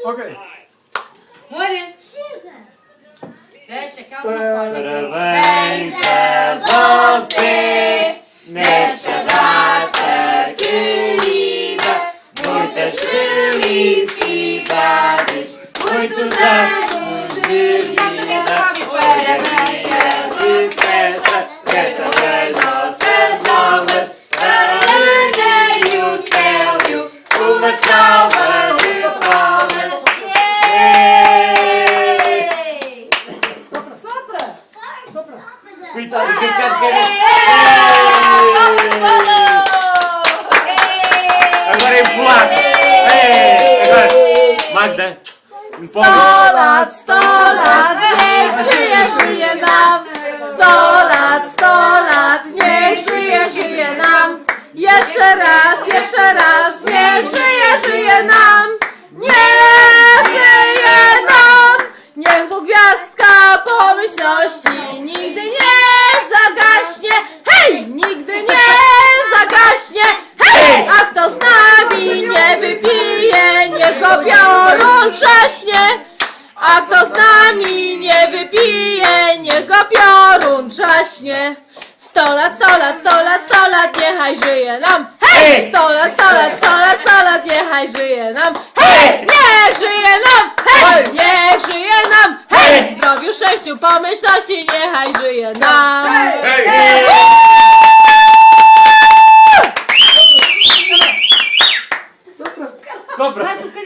Ok. Mori. Deixa, calma. Parabéns a você nesta data querida. Muitas felicidades, muitos anos de vida. Hoje é dia de festa, canta das nossas almas. Para a Ana e o Célio, uma salva de palmas. Cuidado, que eu quero querer. Agora em polaco. Agora, Magda. Sto lat, niech żyje nam. 100 lat, niech żyje nam. Jeszcze raz, niech żyje nam. Niech żyje nam. Niech mu gwiazdka pomyślności nigdy nie zagaśnie. Hej, nigdy nie zagaśnie. Hej, a kto z nami nie wypije, niech go piorun trzaśnie. A kto z nami nie wypije, niech go piorun trzaśnie. 100 lat, niechaj żyje nam. Hej! 100 lat, niechaj żyje nam. Hej! Niech żyje nam! Hej! Niech żyje nam! Hej! W zdrowiu, szczęściu, pomyślności, niechaj żyje nam. Hej! Sopra. Mais um bocadinho.